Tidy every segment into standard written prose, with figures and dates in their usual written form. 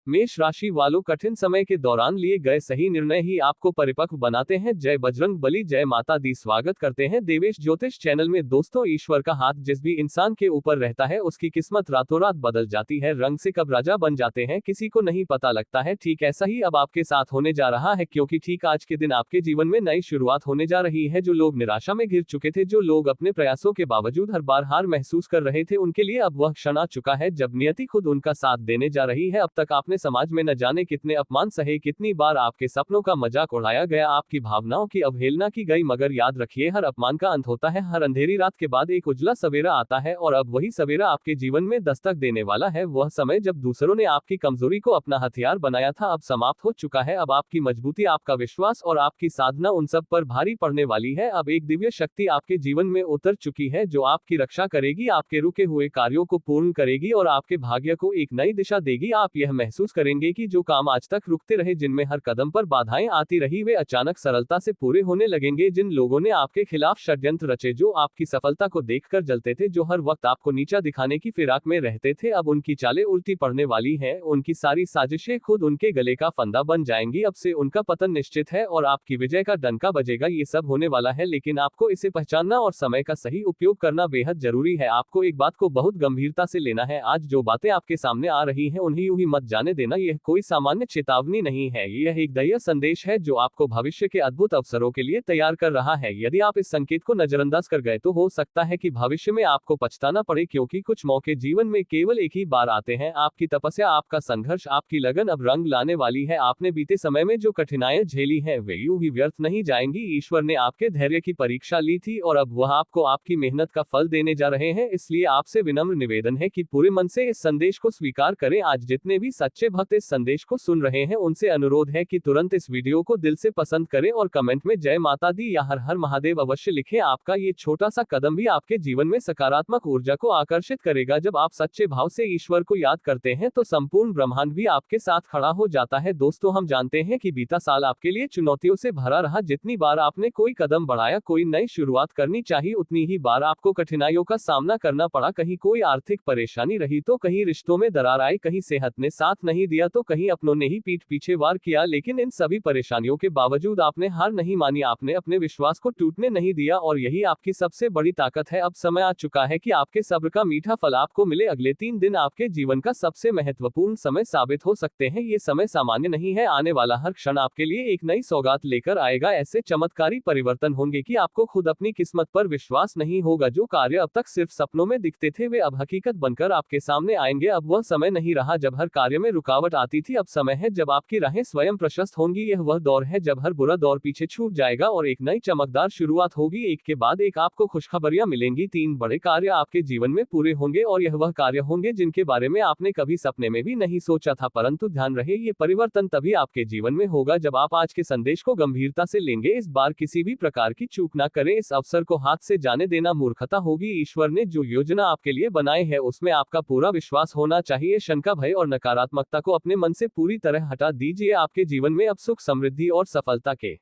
मेष राशि वालों, कठिन समय के दौरान लिए गए सही निर्णय ही आपको परिपक्व बनाते हैं। जय बजरंग बली, जय माता दी। स्वागत करते हैं देवेश ज्योतिष चैनल में। दोस्तों, ईश्वर का हाथ जिस भी इंसान के ऊपर रहता है उसकी किस्मत रातों रात बदल जाती है। रंग से कब राजा बन जाते हैं किसी को नहीं पता लगता है। ठीक ऐसा ही अब आपके साथ होने जा रहा है, क्योंकि ठीक आज के दिन आपके जीवन में नई शुरुआत होने जा रही है। जो लोग निराशा में घिर चुके थे, जो लोग अपने प्रयासों के बावजूद हर बार हार महसूस कर रहे थे, उनके लिए अब वह क्षण आ चुका है जब नियति खुद उनका साथ देने जा रही है। अब तक आपने समाज में न जाने कितने अपमान सहे, कितनी बार आपके सपनों का मजाक उड़ाया गया, आपकी भावनाओं की अवहेलना की गई, मगर याद रखिए, हर अपमान का अंत होता है। हर अंधेरी रात के बाद एक उजला सवेरा आता है, और अब वही सवेरा आपके जीवन में दस्तक देने वाला है। वह समय जब दूसरों ने आपकी कमजोरी को अपना हथियार बनाया था, अब समाप्त हो चुका है। अब आपकी मजबूती, आपका विश्वास और आपकी साधना उन सब पर भारी पड़ने वाली है। अब एक दिव्य शक्ति आपके जीवन में उतर चुकी है, जो आपकी रक्षा करेगी, आपके रुके हुए कार्यों को पूर्ण करेगी और आपके भाग्य को एक नई दिशा देगी। आप यह महसूस करेंगे कि जो काम आज तक रुकते रहे, जिनमें हर कदम पर बाधाएं आती रही, वे अचानक सरलता से पूरे होने लगेंगे। जिन लोगों ने आपके खिलाफ षड्यंत्र रचे, जो आपकी सफलता को देखकर जलते थे, जो हर वक्त आपको नीचा दिखाने की फिराक में रहते थे, अब उनकी चालें उल्टी पड़ने वाली हैं। उनकी सारी साजिशें खुद उनके गले का फंदा बन जाएंगी। अब से उनका पतन निश्चित है और आपकी विजय का डंका बजेगा। ये सब होने वाला है, लेकिन आपको इसे पहचानना और समय का सही उपयोग करना बेहद जरूरी है। आपको एक बात को बहुत गंभीरता से लेना है। आज जो बातें आपके सामने आ रही हैं, उन्हें यूं ही मत जाने देना। यह कोई सामान्य चेतावनी नहीं है, यह एक दैवीय संदेश है जो आपको भविष्य के अद्भुत अवसरों के लिए तैयार कर रहा है। यदि आप इस संकेत को नजरअंदाज कर गए तो हो सकता है कि भविष्य में आपको पछताना पड़े, क्योंकि कुछ मौके जीवन में केवल एक ही बार आते हैं। आपकी तपस्या, आपका संघर्ष, आपकी लगन अब रंग लाने वाली है। आपने बीते समय में जो कठिनाइयां झेली हैं, वे यूं ही व्यर्थ नहीं जाएंगी। ईश्वर ने आपके धैर्य की परीक्षा ली थी और अब वह आपको आपकी मेहनत का फल देने जा रहे हैं। इसलिए आपसे विनम्र निवेदन है कि पूरे मन से इस संदेश को स्वीकार करें। आज जितने भी सच्चे भक्त इस संदेश को सुन रहे हैं, उनसे अनुरोध है कि तुरंत इस वीडियो को दिल से पसंद करें और कमेंट में जय माता दी या हर हर महादेव अवश्य लिखें। आपका ये छोटा सा कदम भी आपके जीवन में सकारात्मक ऊर्जा को आकर्षित करेगा। जब आप सच्चे भाव से ईश्वर को याद करते हैं, तो संपूर्ण ब्रह्मांड भी आपके साथ खड़ा हो जाता है। दोस्तों, हम जानते हैं कि बीता साल आपके लिए चुनौतियों से भरा रहा। जितनी बार आपने कोई कदम बढ़ाया, कोई नई शुरुआत करनी चाहिए, उतनी ही बार आपको कठिनाइयों का सामना करना पड़ा। कहीं कोई आर्थिक परेशानी रही तो कहीं रिश्तों में दरार आई, कहीं सेहत ने साथ नहीं दिया तो कहीं अपनों ने ही पीठ पीछे वार किया। लेकिन इन सभी परेशानियों के बावजूद आपने हार नहीं मानी, आपने अपने विश्वास को टूटने नहीं दिया, और यही आपकी सबसे बड़ी ताकत है। अब समय आ चुका है कि आपके सब्र का मीठा फल आपको मिले। अगले 3 दिन आपके जीवन का सबसे महत्वपूर्ण समय साबित हो सकते हैं। ये समय सामान्य नहीं है, आने वाला हर क्षण आपके लिए एक नई सौगात लेकर आएगा। ऐसे चमत्कारी परिवर्तन होंगे कि आपको खुद अपनी किस्मत पर विश्वास नहीं होगा। जो कार्य अब तक सिर्फ सपनों में दिखते थे, वे अब हकीकत बनकर आपके सामने आएंगे। अब वह समय नहीं रहा जब हर कार्य में रुकावट आती थी, अब समय है जब आपकी राहें स्वयं प्रशस्त होंगी। यह वह दौर है जब हर बुरा दौर पीछे छूट जाएगा और एक नई चमकदार शुरुआत होगी। एक के बाद एक आपको खुशखबरियां मिलेंगी। 3 बड़े कार्य आपके जीवन में पूरे होंगे, और यह वह कार्य होंगे जिनके बारे में आपने कभी सपने में भी नहीं सोचा था। परंतु ध्यान रहे, ये परिवर्तन तभी आपके जीवन में होगा जब आप आज के संदेश को गंभीरता से लेंगे। इस बार किसी भी प्रकार की चूक ना करें, इस अवसर को हाथ से जाने देना मूर्खता होगी। ईश्वर ने जो योजना आपके लिए बनाई है, उसमें आपका पूरा विश्वास होना चाहिए। शंका, भय और नकारात्मकता को अपने मन से पूरी तरह हटा दीजिए। आपके जीवन में अब सुख, समृद्धि और सफलता के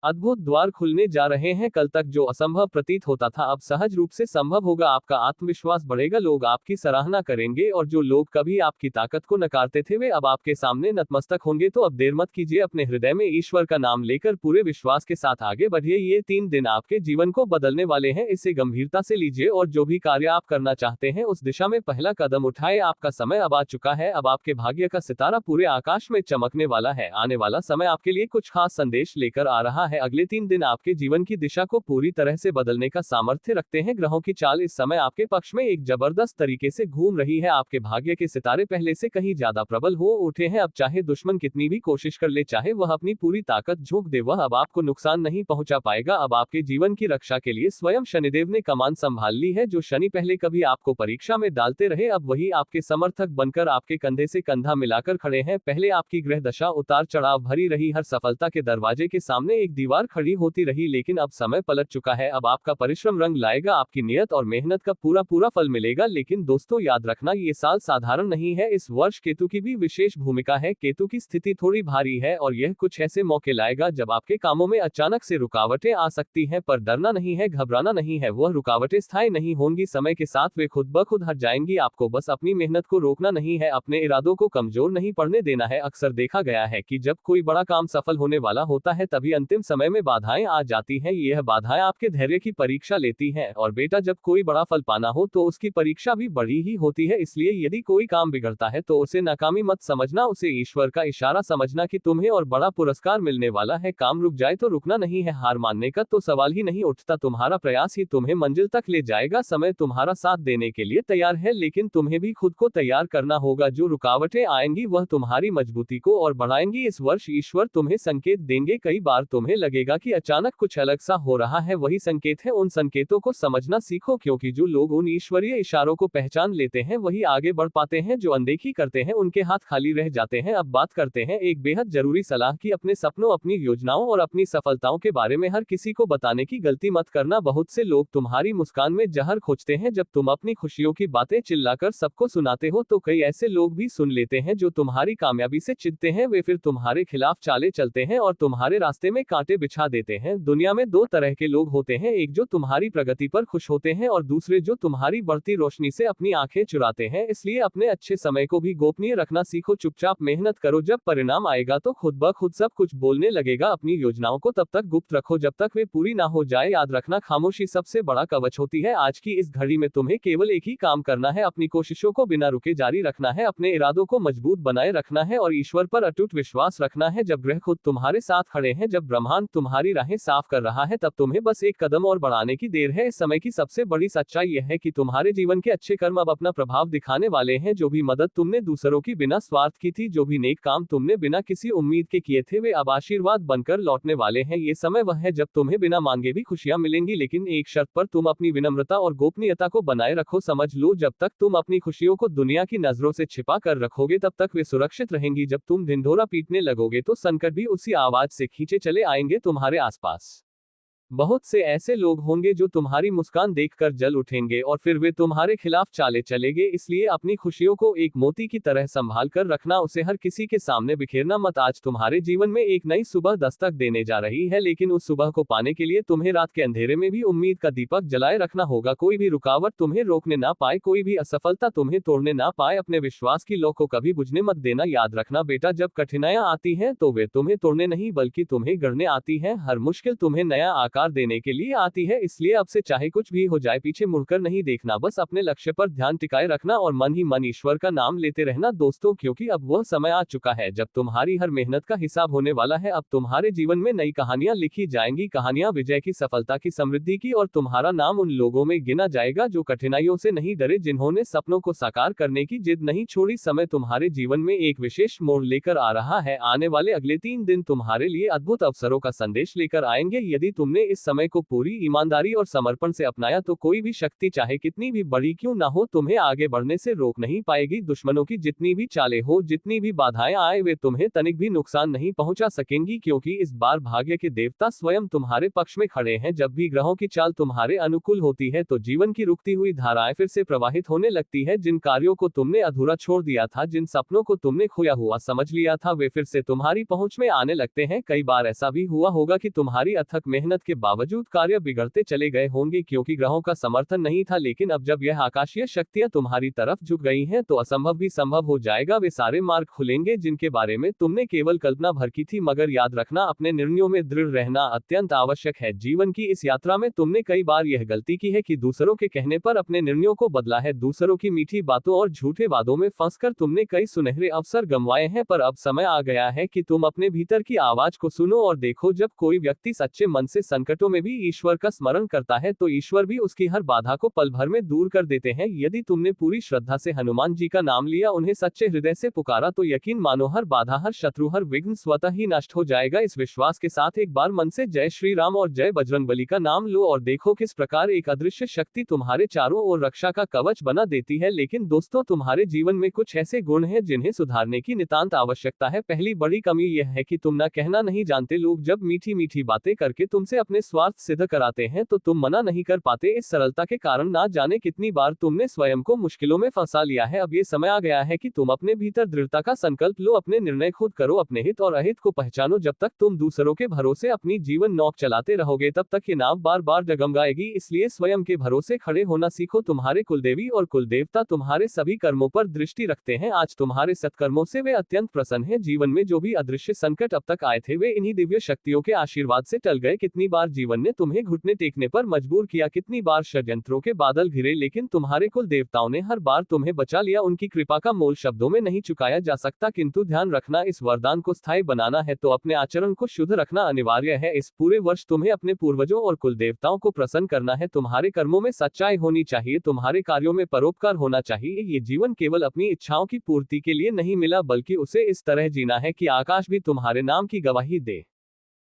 अद्भुत द्वार खुलने जा रहे हैं। कल तक जो असंभव प्रतीत होता था, अब सहज रूप से संभव होगा। आपका आत्मविश्वास बढ़ेगा, लोग आपकी सराहना करेंगे, और जो लोग कभी आपकी ताकत को नकारते थे, वे अब आपके सामने नतमस्तक होंगे। तो अब देर मत कीजिए, अपने हृदय में ईश्वर का नाम लेकर पूरे विश्वास के साथ आगे बढ़िए। ये 3 दिन आपके जीवन को बदलने वाले हैं, इसे गंभीरता से लीजिए और जो भी कार्य आप करना चाहते हैं, उस दिशा में पहला कदम उठाए। आपका समय अब आ चुका है। अब आपके भाग्य का सितारा पूरे आकाश में चमकने वाला है। आने वाला समय आपके लिए कुछ खास संदेश लेकर आ रहा है। अगले 3 दिन आपके जीवन की दिशा को पूरी तरह से बदलने का सामर्थ्य रखते हैं। ग्रहों की चाल इस समय आपके पक्ष में एक जबरदस्त तरीके से घूम रही है। आपके भाग्य के सितारे पहले से कहीं ज्यादा प्रबल हो उठे हैं। अब चाहे दुश्मन कितनी भी कोशिश कर ले, चाहे वह अपनी पूरी ताकत झोंक दे, वह अब आपको नुकसान नहीं पहुंचा पाएगा। अब आपके जीवन की रक्षा के लिए स्वयं शनिदेव ने कमान संभाल ली है। जो शनि पहले कभी आपको परीक्षा में डालते रहे, अब वही आपके समर्थक बनकर आपके कंधे से कंधा मिलाकर खड़े हैं। पहले आपकी ग्रह दशा उतार चढ़ाव भरी रही, हर सफलता के दरवाजे के सामने एक दीवार खड़ी होती रही, लेकिन अब समय पलट चुका है। अब आपका परिश्रम रंग लाएगा, आपकी नियत और मेहनत का पूरा फल मिलेगा। लेकिन दोस्तों याद रखना, ये साल साधारण नहीं है। इस वर्ष केतु की भी विशेष भूमिका है। केतु की स्थिति थोड़ी भारी है और यह कुछ ऐसे मौके लाएगा जब आपके कामों में अचानक से रुकावटें आ सकती हैं, पर डरना नहीं है, घबराना नहीं है। वह रुकावटें स्थायी नहीं होंगी, समय के साथ वे खुद ब खुद हट जाएंगी। आपको बस अपनी मेहनत को रोकना नहीं है, अपने इरादों को कमजोर नहीं पड़ने देना है। अक्सर देखा गया है कि जब कोई बड़ा काम सफल होने वाला होता है तभी अंतिम समय में बाधाएं आ जाती हैं। यह बाधाएं आपके धैर्य की परीक्षा लेती हैं। और बेटा, जब कोई बड़ा फल पाना हो तो उसकी परीक्षा भी बड़ी ही होती है। इसलिए यदि कोई काम बिगड़ता है तो उसे नाकामी मत समझना, उसे ईश्वर का इशारा समझना कि तुम्हें और बड़ा पुरस्कार मिलने वाला है। काम रुक जाए तो रुकना नहीं है, हार मानने का तो सवाल ही नहीं उठता। तुम्हारा प्रयास ही तुम्हें मंजिल तक ले जाएगा। समय तुम्हारा साथ देने के लिए तैयार है, लेकिन तुम्हें भी खुद को तैयार करना होगा। जो रुकावटें आएंगी वह तुम्हारी मजबूती को और बढ़ाएंगी। इस वर्ष ईश्वर तुम्हें संकेत देंगे। कई बार तुम्हें लगेगा कि अचानक कुछ अलग सा हो रहा है, वही संकेत है। उन संकेतों को समझना सीखो, क्योंकि जो लोग उन ईश्वरीय इशारों को पहचान लेते हैं वही आगे बढ़ पाते हैं। जो अनदेखी करते हैं उनके हाथ खाली रह जाते हैं। अब बात करते हैं एक बेहद जरूरी सलाह की। अपने सपनों, अपनी योजनाओं और अपनी सफलताओं के बारे में हर किसी को बताने की गलती मत करना। बहुत से लोग तुम्हारी मुस्कान में जहर खोजते हैं। जब तुम अपनी खुशियों की बातें चिल्लाकर सबको सुनाते हो तो कई ऐसे लोग भी सुन लेते हैं जो तुम्हारी कामयाबी से चिढ़ते हैं। वे फिर तुम्हारे खिलाफ चाले चलते हैं और तुम्हारे रास्ते में कांटे बिछा देते हैं। दुनिया में दो तरह के लोग होते हैं, एक जो तुम्हारी प्रगति पर खुश होते हैं और दूसरे जो तुम्हारी बढ़ती रोशनी से अपनी आंखें चुराते हैं। इसलिए अपने अच्छे समय को भी गोपनीय रखना सीखो। चुपचाप मेहनत करो, जब परिणाम आएगा तो खुद ब खुद सब कुछ बोलने लगेगा। अपनी योजनाओं को तब तक गुप्त रखो जब तक वे पूरी ना हो जाए। याद रखना, खामोशी सबसे बड़ा कवच होती है। आज की इस घड़ी में तुम्हें केवल एक ही काम करना है, अपनी कोशिशों को बिना रुके जारी रखना है, अपने इरादों को मजबूत बनाए रखना है और ईश्वर पर अटूट विश्वास रखना है। जब ग्रह खुद तुम्हारे साथ खड़े हैं, जब ब्रह्मांड तुम्हारी राहें साफ कर रहा है, तब तुम्हें बस एक कदम और बढ़ाने की देर है। इस समय की सबसे बड़ी सच्चाई यह है कि तुम्हारे जीवन के अच्छे कर्म अब अपना प्रभाव दिखाने वाले हैं। जो भी मदद तुमने दूसरों की बिना स्वार्थ की थी, जो भी नेक काम तुमने बिना किसी उम्मीद के किए थे, वे अब आशीर्वाद बनकर लौटने वाले हैं। ये समय वह है जब तुम्हें बिना मांगे भी खुशियां मिलेंगी, लेकिन एक शर्त पर। तुम अपनी विनम्रता और गोपनीयता को बनाए रखो। समझ लो, जब तक तुम अपनी खुशियों को दुनिया की नजरों से छिपा कर रखोगे तब तक वे सुरक्षित रहेंगी। जब तुम ढिंढोरा पीटने लगोगे तो संकट भी उसी आवाज से खींचे चले आएंगे तुम्हारे आसपास। बहुत से ऐसे लोग होंगे जो तुम्हारी मुस्कान देखकर जल उठेंगे और फिर वे तुम्हारे खिलाफ चाले चलेंगे। इसलिए अपनी खुशियों को एक मोती की तरह संभाल कर रखना, उसे हर किसी के सामने बिखेरना मत। आज तुम्हारे जीवन में एक नई सुबह दस्तक देने जा रही है, लेकिन उस सुबह को पाने के लिए तुम्हें रात के अंधेरे में भी उम्मीद का दीपक जलाए रखना होगा। कोई भी रुकावट तुम्हें रोकने ना पाए, कोई भी असफलता तुम्हें तोड़ने ना पाए। अपने विश्वास की लौ को कभी बुझने मत देना। याद रखना बेटा, जब कठिनाइयां आती हैं तो वे तुम्हें तोड़ने नहीं बल्कि तुम्हें गढ़ने आती हैं। हर मुश्किल तुम्हें नया आकार देने के लिए आती है। इसलिए अब से चाहे कुछ भी हो जाए, पीछे मुड़कर नहीं देखना, बस अपने लक्ष्य पर ध्यान टिकाए रखना और मन ही मन ईश्वर का नाम लेते रहना दोस्तों, क्योंकि अब वह समय आ चुका है जब तुम्हारी हर मेहनत का हिसाब होने वाला है। अब तुम्हारे जीवन में नई कहानियां लिखी जाएंगी, कहानियां विजय की, सफलता की, समृद्धि की, और तुम्हारा नाम उन लोगों में गिना जाएगा जो कठिनाइयों से नहीं डरे, जिन्होंने सपनों को साकार करने की जिद नहीं छोड़ी। समय तुम्हारे जीवन में एक विशेष मोड़ लेकर आ रहा है। आने वाले अगले 3 दिन तुम्हारे लिए अद्भुत अवसरों का संदेश लेकर आएंगे। यदि तुमने इस समय को पूरी ईमानदारी और समर्पण से अपनाया तो कोई भी शक्ति, चाहे कितनी भी बड़ी क्यों ना हो, तुम्हें आगे बढ़ने से रोक नहीं पाएगी। दुश्मनों की जितनी भी चालें हो, जितनी भी बाधाएं आए, वे तुम्हें तनिक भी नुकसान नहीं पहुंचा सकेंगी, क्योंकि इस बार भाग्य के देवता स्वयं तुम्हारे पक्ष में खड़े हैं। जब भी ग्रहों की चाल तुम्हारे अनुकूल होती है तो जीवन की रुकती हुई धाराएं फिर से प्रवाहित होने लगती है। जिन कार्यों को तुमने अधूरा छोड़ दिया था, जिन सपनों को तुमने खोया हुआ समझ लिया था, वे फिर से तुम्हारी पहुंच में आने लगते हैं। कई बार ऐसा भी हुआ होगा कि तुम्हारी अथक मेहनत के बावजूद कार्य बिगड़ते चले गए होंगे, क्योंकि ग्रहों का समर्थन नहीं था। लेकिन अब जब यह आकाशीय शक्तियां तुम्हारी तरफ झुक गई हैं तो असंभव भी संभव हो जाएगा। वे सारे मार्ग खुलेंगे जिनके बारे में तुमने केवल कल्पना भर की थी। मगर याद रखना, अपने निर्णयों में दृढ़ रहना अत्यंत आवश्यक है। जीवन की इस यात्रा में तुमने कई बार यह गलती की है कि दूसरों के कहने पर अपने निर्णयों को बदला है। दूसरों की मीठी बातों और झूठे वादों में फंसकर तुमने कई सुनहरे अवसर गंवाए हैं। पर अब समय आ गया है कि तुम अपने भीतर की आवाज को सुनो और देखो। जब कोई व्यक्ति सच्चे मन से संकटों में भी ईश्वर का स्मरण करता है तो ईश्वर भी उसकी हर बाधा को पल भर में दूर कर देते हैं। यदि तुमने पूरी श्रद्धा से हनुमान जी का नाम लिया, उन्हें सच्चे हृदय से पुकारा, तो यकीन मानो हर बाधा, हर शत्रु, हर विघ्न स्वतः ही नष्ट हो जाएगा। इस विश्वास के साथ एक बार मन से जय श्री राम और जय बजरंगबली का नाम लो और देखो किस प्रकार एक अदृश्य शक्ति तुम्हारे चारों ओर रक्षा का कवच बना देती है। लेकिन दोस्तों, तुम्हारे जीवन में कुछ ऐसे गुण हैं जिन्हें सुधारने की नितांत आवश्यकता है। पहली बड़ी कमी यह है कि तुम ना कहना नहीं जानते। लोग जब मीठी मीठी बातें करके तुमसे अपने स्वार्थ सिद्ध कराते हैं तो तुम मना नहीं कर पाते। इस सरलता के कारण ना जाने कितनी बार तुमने स्वयं को मुश्किलों में फंसा लिया है। अब ये समय आ गया है कि तुम अपने भीतर दृढ़ता का संकल्प लो, अपने निर्णय खुद करो, अपने हित और अहित को पहचानो। जब तक तुम दूसरों के भरोसे अपनी जीवन नौक चलाते रहोगे तब तक ये नाव बार बार डगमगाएगी। इसलिए स्वयं के भरोसे खड़े होना सीखो। तुम्हारे कुलदेवी और कुलदेवता तुम्हारे सभी कर्मों पर दृष्टि रखते हैं। आज तुम्हारे सत्कर्मों से वे अत्यंत प्रसन्न हैं। जीवन में जो भी अदृश्य संकट अब तक आए थे वे इन्हीं दिव्य शक्तियों के आशीर्वाद से टल गए। कितनी बार जीवन ने तुम्हें घुटने टेकने पर मजबूर किया, कितनी बार षड्यंत्रों के बादल घिरे, लेकिन तुम्हारे कुल देवताओं ने हर बार तुम्हें बचा लिया। उनकी कृपा का मोल शब्दों में नहीं चुकाया जा सकता। किंतु ध्यान रखना, इस वरदान को स्थायी बनाना है तो अपने आचरण को शुद्ध रखना अनिवार्य है। इस पूरे वर्ष तुम्हें अपने पूर्वजों और कुल देवताओं को प्रसन्न करना है। तुम्हारे कर्मों में सच्चाई होनी चाहिए, तुम्हारे कार्यों में परोपकार होना चाहिए। ये जीवन केवल अपनी इच्छाओं की पूर्ति के लिए नहीं मिला, बल्कि उसे इस तरह जीना है कि आकाश भी तुम्हारे नाम की गवाही दे।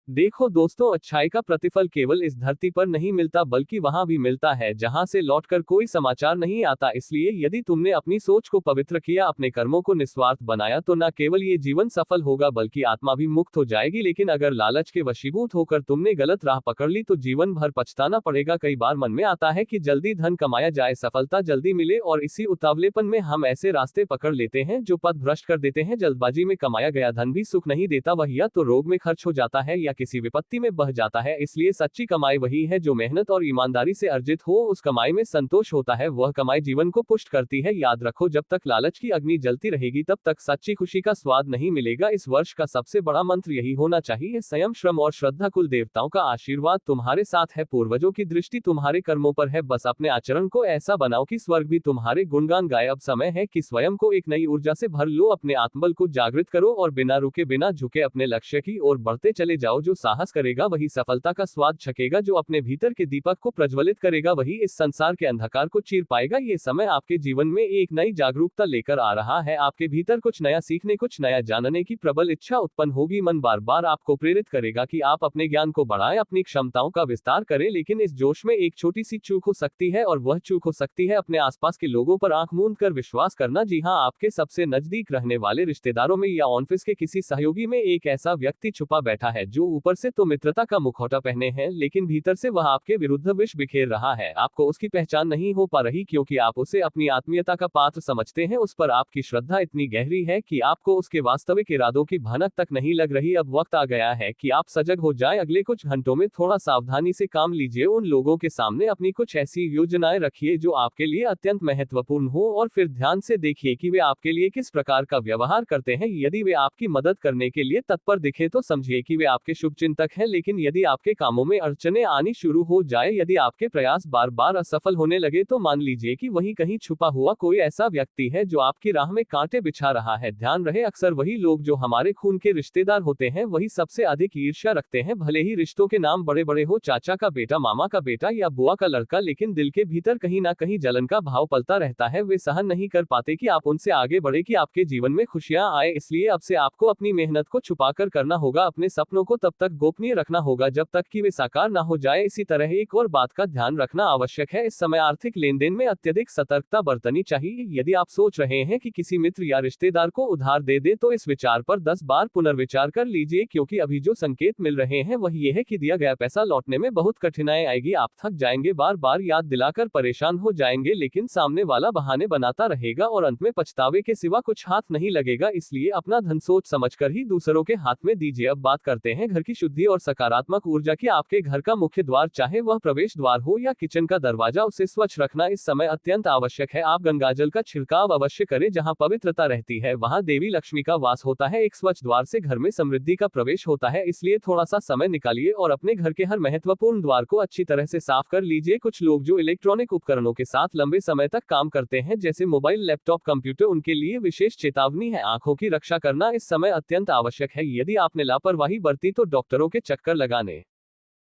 देखो दोस्तों, अच्छाई का प्रतिफल केवल इस धरती पर नहीं मिलता बल्कि वहां भी मिलता है जहां से लौटकर कोई समाचार नहीं आता। इसलिए यदि तुमने अपनी सोच को पवित्र किया, अपने कर्मों को निस्वार्थ बनाया, तो न केवल ये जीवन सफल होगा बल्कि आत्मा भी मुक्त हो जाएगी। लेकिन अगर लालच के वशीभूत होकर तुमने गलत राह पकड़ ली तो जीवन भर पछताना पड़ेगा। कई बार मन में आता है कि जल्दी धन कमाया जाए, सफलता जल्दी मिले, और इसी उतावलेपन में हम ऐसे रास्ते पकड़ लेते हैं जो पथ भ्रष्ट कर देते हैं। जल्दबाजी में कमाया गया धन भी सुख नहीं देता, वह या तो रोग में खर्च हो जाता है या किसी विपत्ति में बह जाता है। इसलिए सच्ची कमाई वही है जो मेहनत और ईमानदारी से अर्जित हो। उस कमाई में संतोष होता है, वह कमाई जीवन को पुष्ट करती है। याद रखो, जब तक लालच की अग्नि जलती रहेगी तब तक सच्ची खुशी का स्वाद नहीं मिलेगा। इस वर्ष का सबसे बड़ा मंत्र यही होना चाहिए, संयम, श्रम और श्रद्धा। कुल देवताओं का आशीर्वाद तुम्हारे साथ है, पूर्वजों की दृष्टि तुम्हारे कर्मों पर है। बस अपने आचरण को ऐसा बनाओ कि स्वर्ग भी तुम्हारे गुणगान गाए। अब समय है कि स्वयं को एक नई ऊर्जा से भर लो, अपने आत्मबल को जागृत करो और बिना रुके बिना झुके अपने लक्ष्य की ओर बढ़ते चले जाओ। जो साहस करेगा वही सफलता का स्वाद छकेगा, जो अपने भीतर के दीपक को प्रज्वलित करेगा वही इस संसार के अंधकार को चीर पाएगा। ये समय आपके जीवन में एक नई जागरूकता लेकर आ रहा है। आपके भीतर कुछ नया सीखने, कुछ नया जानने की प्रबल इच्छा उत्पन्न होगी। मन बार बार आपको प्रेरित करेगा कि आप अपने ज्ञान को बढ़ाएं, अपनी क्षमताओं का विस्तार करें। लेकिन इस जोश में एक छोटी सी चूक हो सकती है, और वह चूक हो सकती है अपने आसपास के लोगों पर आंख मूंद कर विश्वास करना। जी हाँ, आपके सबसे नजदीक रहने वाले रिश्तेदारों में या ऑफिस के किसी सहयोगी में एक ऐसा व्यक्ति छुपा बैठा है जो ऊपर से तो मित्रता का मुखौटा पहने हैं, लेकिन भीतर से वह आपके विरुद्ध विष बिखेर रहा है। आपको उसकी पहचान नहीं हो पा रही क्योंकि आप उसे अपनी आत्मीयता का पात्र समझते हैं। उस पर आपकी श्रद्धा इतनी गहरी है कि आपको उसके वास्तविक इरादों की भनक तक नहीं लग रही। अब वक्त आ गया है कि आप सजग हो जाएं। अगले कुछ घंटों में थोड़ा सावधानी से काम लीजिए। उन लोगों के सामने अपनी कुछ ऐसी योजनाएं रखिए जो आपके लिए अत्यंत महत्वपूर्ण हो, और फिर ध्यान से देखिए कि वे आपके लिए किस प्रकार का व्यवहार करते हैं। यदि वे आपकी मदद करने के लिए तत्पर दिखे तो समझिए कि वे आपके शुभचिंतक हैं। लेकिन यदि आपके कामों में अड़चने आनी शुरू हो जाए, यदि आपके प्रयास बार बार असफल होने लगे, तो मान लीजिए कि वहीं कहीं छुपा हुआ कोई ऐसा व्यक्ति है जो आपकी राह में कांटे बिछा रहा है। ध्यान रहे, अक्सर वही लोग जो हमारे खून के रिश्तेदार होते हैं वही सबसे अधिक ईर्ष्या रखते हैं। भले ही रिश्तों के नाम बड़े बड़े हो, चाचा का बेटा, मामा का बेटा या बुआ का लड़का, लेकिन दिल के भीतर कहीं ना कहीं जलन का भाव पलता रहता है। वे सहन नहीं कर पाते कि आप उनसे आगे बढ़े, कि आपके जीवन में खुशियां आए। इसलिए अब से आपको अपनी मेहनत को छुपाकर करना होगा, अपने सपनों को तब तक गोपनीय रखना होगा जब तक कि वे साकार ना हो जाए। इसी तरह एक और बात का ध्यान रखना आवश्यक है, इस समय आर्थिक लेन देन में अत्यधिक सतर्कता बरतनी चाहिए। यदि आप सोच रहे हैं कि किसी मित्र या रिश्तेदार को उधार दे दे तो इस विचार पर 10 बार पुनर्विचार कर लीजिए, क्योंकि अभी जो संकेत मिल रहे हैं वह ये है कि दिया गया पैसा लौटने में बहुत कठिनाई आएगी। आप थक जाएंगे, बार बार याद दिलाकर परेशान हो जाएंगे, लेकिन सामने वाला बहाने बनाता रहेगा और अंत में पछतावे के सिवा कुछ हाथ नहीं लगेगा। इसलिए अपना धन सोच समझकर ही दूसरों के हाथ में दीजिए। अब बात करते हैं घर की शुद्धि और सकारात्मक ऊर्जा की। आपके घर का मुख्य द्वार, चाहे वह प्रवेश द्वार हो या किचन का दरवाजा, उसे स्वच्छ रखना इस समय अत्यंत आवश्यक है। आप गंगाजल का छिड़काव अवश्य करें। जहां पवित्रता रहती है वहां देवी लक्ष्मी का वास होता है। एक स्वच्छ द्वार से घर में समृद्धि का प्रवेश होता है। इसलिए थोड़ा सा समय निकालिए और अपने घर के हर महत्वपूर्ण द्वार को अच्छी तरह से साफ कर लीजिए। कुछ लोग जो इलेक्ट्रॉनिक उपकरणों के साथ लंबे समय तक काम करते हैं, जैसे मोबाइल, लैपटॉप, कंप्यूटर, उनके लिए विशेष चेतावनी है, आंखों की रक्षा करना इस समय अत्यंत आवश्यक है। यदि आपने लापरवाही बरती तो डॉक्टरों के चक्कर लगाने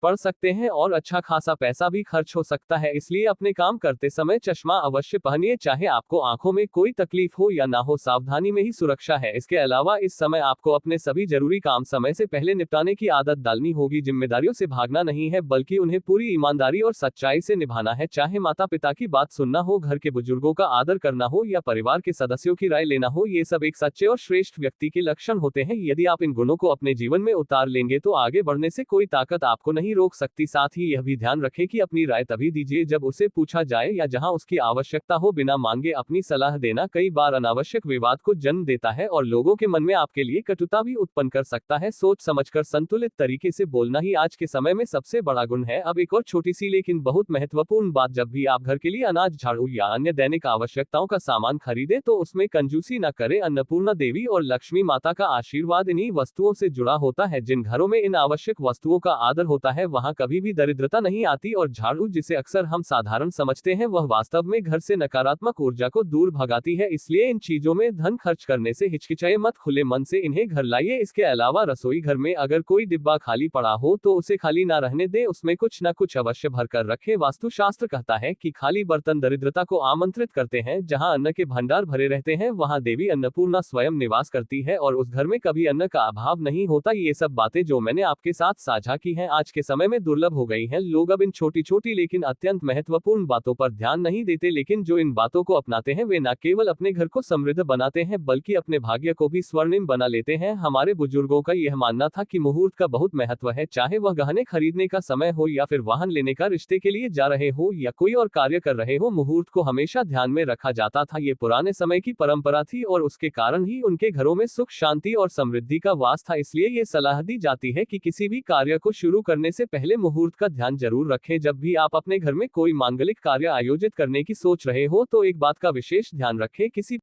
पड़ सकते हैं और अच्छा खासा पैसा भी खर्च हो सकता है। इसलिए अपने काम करते समय चश्मा अवश्य पहनिए, चाहे आपको आंखों में कोई तकलीफ हो या ना हो, सावधानी में ही सुरक्षा है। इसके अलावा इस समय आपको अपने सभी जरूरी काम समय से पहले निपटाने की आदत डालनी होगी। जिम्मेदारियों से भागना नहीं है, बल्कि उन्हें पूरी ईमानदारी और सच्चाई से निभाना है। चाहे माता पिता की बात सुनना हो, घर के बुजुर्गों का आदर करना हो या परिवार के सदस्यों की राय लेना हो, ये सब एक सच्चे और श्रेष्ठ व्यक्ति के लक्षण होते हैं। यदि आप इन गुणों को अपने जीवन में उतार लेंगे तो आगे बढ़ने से कोई ताकत आपको नहीं रोक सकती। साथ ही यह भी ध्यान रखें कि अपनी राय तभी दीजिए जब उसे पूछा जाए या जहां उसकी आवश्यकता हो। बिना मांगे अपनी सलाह देना कई बार अनावश्यक विवाद को जन्म देता है और लोगों के मन में आपके लिए कटुता भी उत्पन्न कर सकता है। सोच समझकर संतुलित तरीके से बोलना ही आज के समय में सबसे बड़ा गुण है। अब एक और छोटी सी लेकिन बहुत महत्वपूर्ण बात, जब भी आप घर के लिए अनाज, झाड़ू या अन्य दैनिक आवश्यकताओं का सामान खरीदे तो उसमें कंजूसी न करें। अन्नपूर्णा देवी और लक्ष्मी माता का आशीर्वाद इन्हीं वस्तुओं से जुड़ा होता है। जिन घरों में इन आवश्यक वस्तुओं का आदर होता है वहां कभी भी दरिद्रता नहीं आती। और झाड़ू, जिसे अक्सर हम साधारण समझते हैं, वह वास्तव में घर से नकारात्मक ऊर्जा को दूर भगाती है। इसलिए इन चीजों में धन खर्च करने से हिचकिचाए मत, खुले मन से इन्हें घर लाइए। इसके अलावा रसोई घर में अगर कोई डिब्बा खाली पड़ा हो तो उसे खाली ना रहने दें, उसमें कुछ न कुछ अवश्य भर कर रखें। वास्तुशास्त्र कहता है कि खाली बर्तन दरिद्रता को आमंत्रित करते हैं। जहां अन्न के भंडार भरे रहते हैं वहां देवी अन्नपूर्णा स्वयं निवास करती है और उस घर में कभी अन्न का अभाव नहीं होता। ये सब बातें जो मैंने आपके साथ साझा की हैं आज के समय में दुर्लभ हो गई हैं। लोग अब इन छोटी छोटी लेकिन अत्यंत महत्वपूर्ण बातों पर ध्यान नहीं देते, लेकिन जो इन बातों को अपनाते हैं वे न केवल अपने घर को समृद्ध बनाते हैं बल्कि अपने भाग्य को भी स्वर्णिम बना लेते हैं। हमारे बुजुर्गों का यह मानना था कि मुहूर्त का बहुत महत्व है, चाहे वह गहने खरीदने का समय हो या फिर वाहन लेने का, रिश्ते के लिए जा रहे हो या कोई और कार्य कर रहे हो, मुहूर्त को हमेशा ध्यान में रखा जाता था। ये पुराने समय की परंपरा थी और उसके कारण ही उनके घरों में सुख, शांति और समृद्धि का वास था। इसलिए ये सलाह दी जाती है कि किसी भी कार्य को शुरू करने से पहले मुहूर्त का ध्यान जरूर रखें। जब भी आप अपने घर में कोई मांगलिक कार्य आयोजित करने की सोच रहे हो तो एक बात का विशेष ध्यान रखें, किसी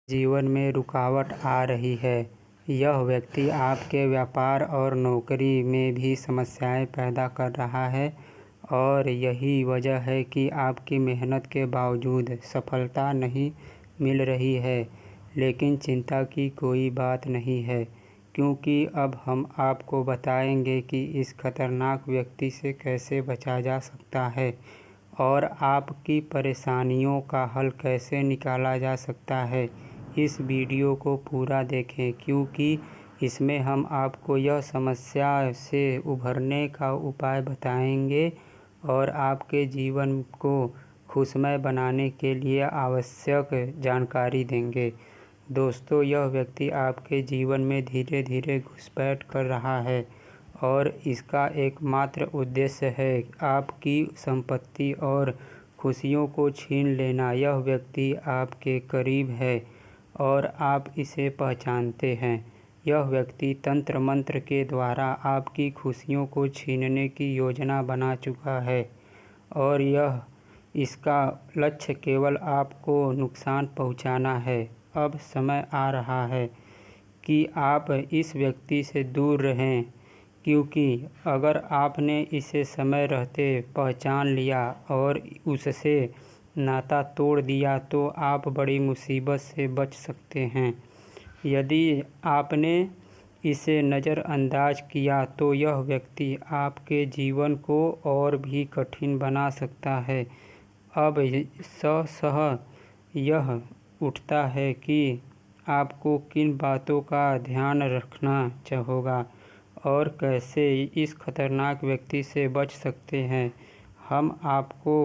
जीवन में रुकावट आ रही है। यह व्यक्ति आपके व्यापार और नौकरी में भी समस्याएं पैदा कर रहा है और यही वजह है कि आपकी मेहनत के बावजूद सफलता नहीं मिल रही है। लेकिन चिंता की कोई बात नहीं है, क्योंकि अब हम आपको बताएंगे कि इस खतरनाक व्यक्ति से कैसे बचा जा सकता है और आपकी परेशानियों का हल कैसे निकाला जा सकता है। इस वीडियो को पूरा देखें, क्योंकि इसमें हम आपको यह समस्या से उभरने का उपाय बताएंगे और आपके जीवन को खुशमय बनाने के लिए आवश्यक जानकारी देंगे। दोस्तों, यह व्यक्ति आपके जीवन में धीरे धीरे घुसपैठ कर रहा है और इसका एकमात्र उद्देश्य है आपकी संपत्ति और खुशियों को छीन लेना। यह व्यक्ति आपके करीब है और आप इसे पहचानते हैं। यह व्यक्ति तंत्र मंत्र के द्वारा आपकी खुशियों को छीनने की योजना बना चुका है और इसका लक्ष्य केवल आपको नुकसान पहुंचाना है। अब समय आ रहा है कि आप इस व्यक्ति से दूर रहें, क्योंकि अगर आपने इसे समय रहते पहचान लिया और उससे नाता तोड़ दिया तो आप बड़ी मुसीबत से बच सकते हैं। यदि आपने इसे नज़रअंदाज किया तो यह व्यक्ति आपके जीवन को और भी कठिन बना सकता है। अब सह यह उठता है कि आपको किन बातों का ध्यान रखना होगा और कैसे इस खतरनाक व्यक्ति से बच सकते हैं। हम आपको